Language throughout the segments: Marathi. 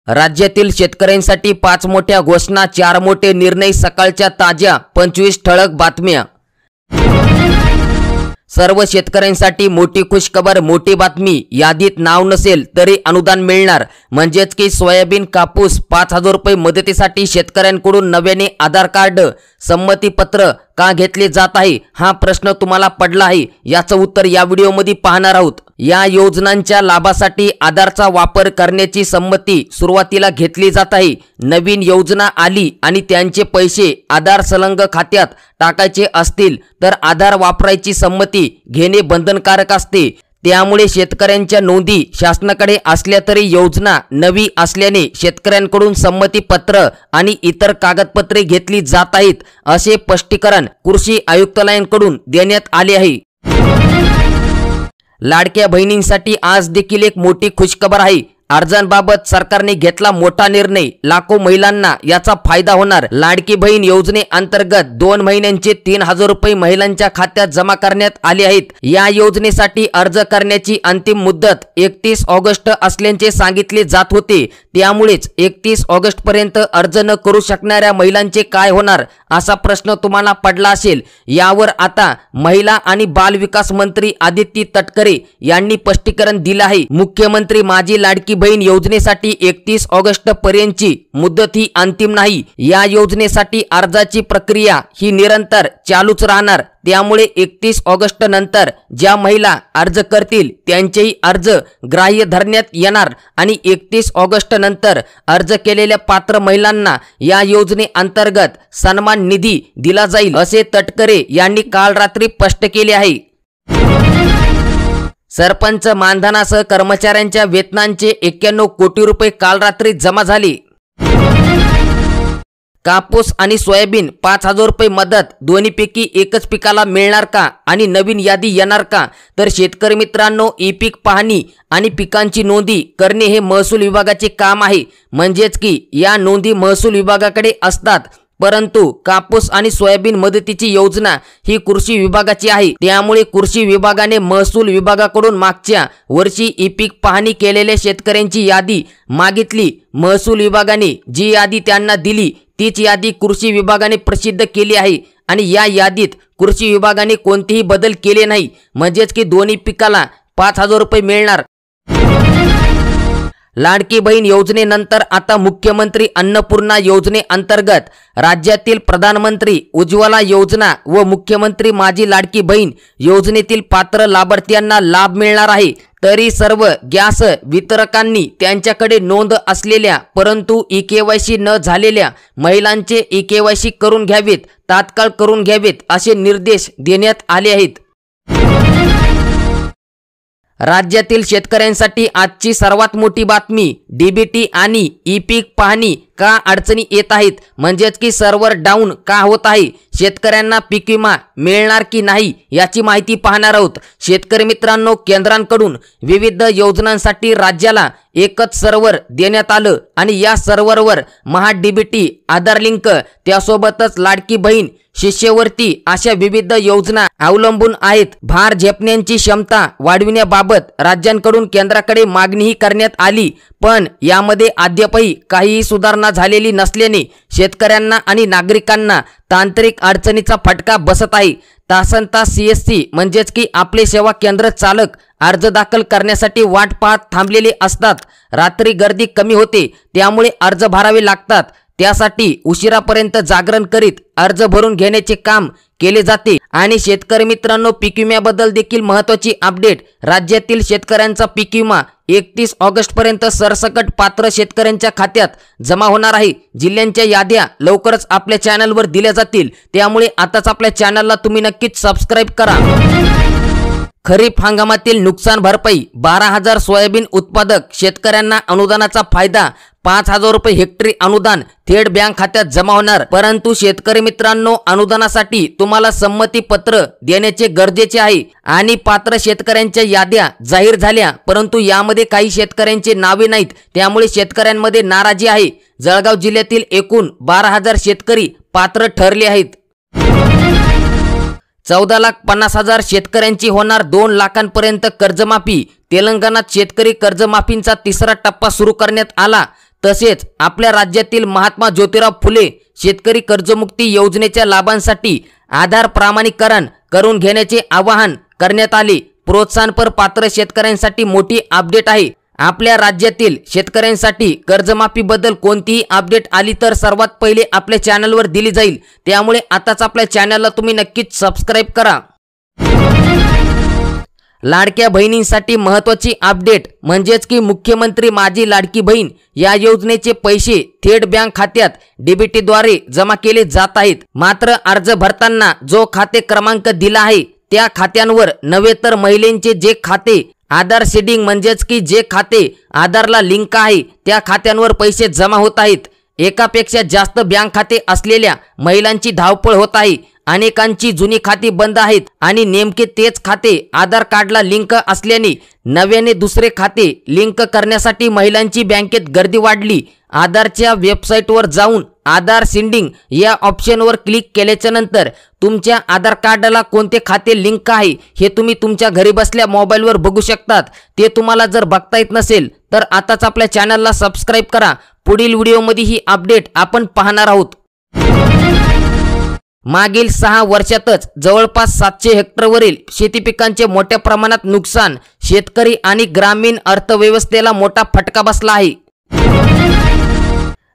राज्यातील शेतकऱ्यांसाठी 5 मोठ्या घोषणा, 4 मोठे निर्णय, सकाळच्या ताज्या 25 ठळक बातम्या। सर्व शेतकऱ्यांसाठी मोठी खुशखबर, मोठी बातमी। यादीत नाव नसेल तरी अनुदान मिळणार। म्हणजेच की सोयाबीन, कापूस 5,000 रुपये मदतीसाठी शेतकऱ्यांकडून नव्याने आधार कार्ड, संमती पत्र का घेतले जात आहे हा प्रश्न तुम्हाला पडला आहे। याचं उत्तर या व्हिडिओमध्ये पाहणार आहोत। या योजनांच्या लाभासाठी आधारचा वापर करण्याची संमती सुरुवातीला घेतली जात आहे। नवीन योजना आली आणि त्यांचे पैसे आधार संलग्न खात्यात टाकायचे असतील तर आधार वापरायची संमती घेणे बंधनकारक असते। त्यामुळे शेतकऱ्यांच्या नोंदी शासनाकडे असल्या तरी योजना नवी असल्याने शेतकऱ्यांकडून संमती पत्र आणि इतर कागदपत्रे घेतली जात आहेत, असे स्पष्टीकरण कृषी आयुक्तालयाकडून देण्यात आले आहे। लाडक्या बहिणींसाठी आज देखील एक मोठी खुशखबर आहे। अर्जांबाबत सरकारने घेतला मोठा निर्णय, लाखो महिलांना याचा फायदा होणार। लाडकी बहीण योजनेअंतर्गत 2 महिन्यांचे 3,000 रुपये महिलांच्या खात्यात जमा करण्यात आले आहेत। या योजनेसाठी अर्ज करण्याची अंतिम मुदत 31 ऑगस्ट असल्याचे सांगितले जात होते। त्यामुळेच 31 ऑगस्ट पर्यंत अर्ज न करू शकणाऱ्या महिलांचे काय होणार असा प्रश्न तुम्हाला पडला असेल। यावर आता महिला आणि बाल विकास मंत्री आदिती तटकरे यांनी स्पष्टीकरण दिले आहे। मुख्यमंत्री माझी लाडकी बहीण योजनेसाठी 31 ऑगस्ट पर्यंतची मुदत ही अंतिम नाही। या योजनेसाठी अर्जाची प्रक्रिया ही निरंतर चालूच राहणार। त्यामुळे 31 ऑगस्ट नंतर ज्या महिला अर्ज करतील त्यांचेही अर्ज ग्राह्य धरण्यात येणार आणि 31 ऑगस्ट नंतर अर्ज केलेल्या पात्र महिलांना या योजनेअंतर्गत सन्मान निधी दिला जाईल, असे तटकरे यांनी काल रात्री स्पष्ट केले आहे। सरपंच मानधनासह कर्मचाऱ्यांच्या वेतनांचे 91 कोटी रुपये काल रात्री जमा झाले। कापूस आणि सोयाबीन 5,000 रुपये मदत, दोन्हीपैकी एकच पिकाला मिळणार का आणि नवीन यादी येणार का? तर शेतकरी मित्रांनो, ई पीक पाहणी आणि पिकांची नोंदी करणे हे महसूल विभागाचे काम आहे। म्हणजेच की या नोंदी महसूल विभागाकडे असतात, परंतु कापूस आणि सोयाबीन मदतीची योजना ही कृषी विभागाची आहे। त्यामुळे कृषी विभागाने महसूल विभागाकडून मागच्या वर्षी ई पीक पाहणी केलेल्या शेतकऱ्यांची यादी मागितली। महसूल विभागाने जी यादी त्यांना दिली तीच यादी कृषी विभागाने प्रसिद्ध केली आहे आणि या यादीत कृषी विभागाने कोणतेही बदल केले नाही। म्हणजेच की दोन्ही पिकाला 5,000 रुपये मिळणार। लाडकी बहीण योजनेनंतर आता मुख्यमंत्री अन्नपूर्णा योजनेअंतर्गत राज्यातील प्रधानमंत्री उज्ज्वला योजना व मुख्यमंत्री माझी लाडकी बहीण योजनेतील पात्र लाभार्थ्यांना लाभ मिळणार आहे। तरी सर्व गॅस वितरकांनी त्यांच्याकडे नोंद असलेल्या परंतु ई-केवायसी न झालेल्या महिलांचे ई-केवायसी करून घ्यावेत, तात्काळ करून घ्यावेत, असे निर्देश देण्यात आले आहेत। राज्यातील शेतकऱ्यांसाठी आजची सर्वात मोठी बातमी, डीबीटी आणि ई पीक पाहणी का अडचणी येत आहेत, म्हणजेच की सर्व्हर डाऊन का होत आहे, शेतकऱ्यांना पीक विमा मिळणार की नाही याची माहिती पाहणार आहोत। शेतकरी मित्रांनो, केंद्रांकडून विविध योजनांसाठी राज्याला एकच सर्व्हर देण्यात आलं आणि या सर्व्हरवर महा डीबीटी, आधार लिंक, त्यासोबतच लाडकी बहीण, शिष्यवृत्ती अशा विविध योजना अवलंबून आहेत। भार झेपण्याची क्षमता वाढविण्याबाबत राज्यांकडून केंद्राकडे मागणीही करण्यात आली, पण यामध्ये अद्यापही काहीही सुधारणा झालेली नसल्याने शेतकऱ्यांना आणि नागरिकांना तांत्रिक अडचणीचा फटका बसत आहे। तासनतास CSC म्हणजेच की आपले सेवा केंद्र चालक अर्ज दाखल करण्यासाठी वाट पाहत थांबलेले असतात। रात्री गर्दी कमी होते, त्यामुळे अर्ज भरावे लागतात। त्यासाठी उशिरापर्यंत जागरण करीत अर्ज भरून घेण्याचे काम केले जाते। आणि शेतकरी मित्रांनो, पीक विम्याबद्दल देखील महत्त्वाची अपडेट, राज्यातील शेतकऱ्यांचा पीक विमा 31 ऑगस्ट पर्यंत सरसकट पात्र शेतकऱ्यांच्या खात्यात जमा होणार आहे। जिल्ह्यांच्या याद्या लवकरच आपल्या चॅनलवर दिल्या जातील, त्यामुळे आताच आपल्या चॅनलला तुम्ही नक्कीच सबस्क्राइब करा। खरीप हंगामातील नुकसान भरपाई, 12,000 सोयाबीन उत्पादक शेतकऱ्यांना अनुदानाचा फायदा, 5,000 रुपये हेक्टरी अनुदान थेट बँक खात्यात जमा होणार। परंतु शेतकरी मित्रांनो, अनुदानासाठी तुम्हाला संमती पत्र देण्याचे गरजेचे आहे आणि पात्र शेतकऱ्यांच्या याद्या जाहीर झाल्या, परंतु यामध्ये काही शेतकऱ्यांचे नावे नाहीत, त्यामुळे शेतकऱ्यांमध्ये नाराजी आहे। जळगाव जिल्ह्यातील एकूण 12,000 शेतकरी पात्र ठरले आहेत। 14,50,000 शेतकऱ्यांची होणार 2 लाखांपर्यंत कर्जमाफी। तेलंगणात शेतकरी कर्जमाफींचा तिसरा टप्पा सुरू करण्यात आला। तसेच आपल्या राज्यातील महात्मा ज्योतिराव फुले शेतकरी कर्जमुक्ती योजनेच्या लाभांसाठी आधार प्रमाणीकरण करून घेण्याचे आवाहन करण्यात आले। प्रोत्साहनपर पात्र शेतकऱ्यांसाठी मोठी अपडेट आहे। आपल्या राज्यातील शेतकऱ्यांसाठी कर्जमाफीबद्दल कोणतीही अपडेट आली तर सर्वात पहिले आपल्या चॅनलवर दिली जाईल, त्यामुळे आताच आपल्या चॅनलला तुम्ही नक्कीच सबस्क्राइब करा। लाडक्या बहिणींसाठी महत्त्वाची अपडेट म्हणजेच की मुख्यमंत्री माझी लाडकी बहीण या योजनेचे पैसे थेट बँक खात्यात डीबीटीद्वारे जमा केले जात आहेत। मात्र अर्ज भरताना जो खाते क्रमांक दिला आहे त्या खात्यांवर नव्हे तर महिलांचे जे खाते आधार सीडिंग म्हणजेच की जे खाते आधारला लिंक आहे त्या खात्यांवर पैसे जमा होत आहेत। एकापेक्षा जास्त बँक खाते असलेल्या महिलांची धावपळ होत आहे। अनेकांची जुनी खाती बंद आहेत आणि नेमके तेच खाते आधार कार्डला लिंक असल्याने नव्याने दुसरे खाते लिंक करण्यासाठी महिलांची बँकेत गर्दी वाढली। आधारच्या वेबसाईटवर जाऊन आधार सीडिंग या ऑप्शनवर क्लिक केल्याच्या नंतर तुमच्या आधार कार्डला कोणते खाते लिंक आहे हे तुम्ही तुमच्या घरी बसल्या मोबाईलवर बघू शकतात। ते तुम्हाला जर बघता येत नसेल तर आताच आपल्या चॅनलला सबस्क्राइब करा। पुढील व्हिडिओमध्ये ही अपडेट आपण पाहणार आहोत। मागील 6 वर्षातच जवळपास 700 हेक्टरवरील शेती पिकांचे मोठ्या प्रमाणात नुकसान, शेतकरी आणि ग्रामीण अर्थव्यवस्थेला मोठा फटका बसला आहे।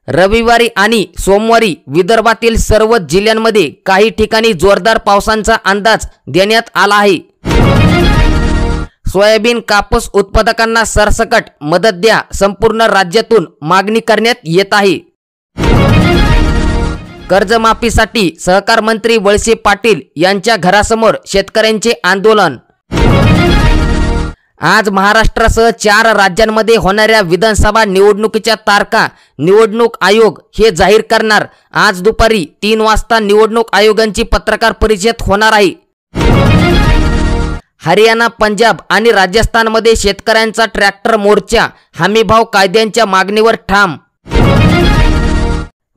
रविवारी आणि सोमवारी विदर्भातील सर्व जिल्ह्यांमध्ये काही ठिकाणी जोरदार पावसाचा अंदाज देण्यात आला आहे। सोयाबीन कापूस उत्पादकांना सरसकट मदत द्या, संपूर्ण राज्यातून मागणी करण्यात येत आहे। कर्जमाफीसाठी सहकार मंत्री वळसे पाटील यांच्या घरासमोर शेतकऱ्यांचे आंदोलन। आज महाराष्ट्रासह 4 राज्यांमध्ये होणाऱ्या विधानसभा निवडणुकीच्या तारखा निवडणूक आयोग हे जाहीर करणार। आज दुपारी 3 वाजता निवडणूक आयोगाची पत्रकार परिषद होणार आहे। हरियाणा, पंजाब आणि राजस्थानमध्ये शेतकऱ्यांचा ट्रॅक्टर मोर्चा, हमीभाव कायद्यांच्या मागणीवर ठाम।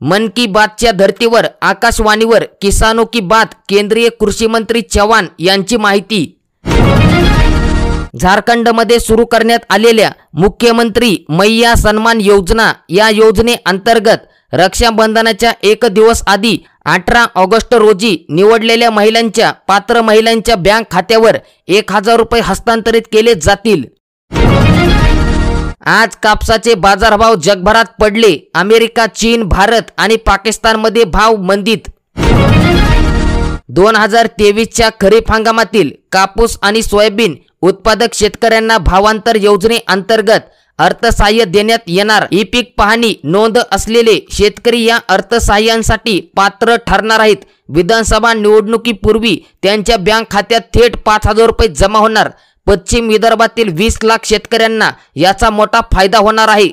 मन की बातच्या धर्तीवर आकाशवाणीवर किसानों की बात, केंद्रीय कृषी मंत्री चव्हाण यांची माहिती। झारखंडमध्ये सुरू करण्यात आलेल्या मुख्यमंत्री मैया सन्मान योजना या योजनेअंतर्गत रक्षाबंधनाच्या 1 दिवस आधी 18 ऑगस्ट रोजी निवडलेल्या महिलांच्या पात्र महिलांच्या बँक खात्यावर 1000 रुपये हस्तांतरित केले जातील। आज कापसाचे बाजारभाव जगभरात पडले। अमेरिका, चीन, भारत आणि पाकिस्तानमध्ये भाव मंदीत। 2023च्या खरीप हंगामातील कापूस आणि सोयाबीन उत्पादक शेतकऱ्यांना भावांतर योजनेअंतर्गत अर्थसहाय्य देण्यात येणार। ई पीक पाहणी नोंद असलेले शेतकरी या अर्थसहाय्यासाठी पात्र ठरणार आहेत। विधानसभा निवडणुकीपूर्वी त्यांच्या बँक खात्यात थेट 5000 रुपये जमा होणार। पश्चिम विदर्भातील 20 लाख शेतकऱ्यांना याचा मोठा फायदा होणार आहे।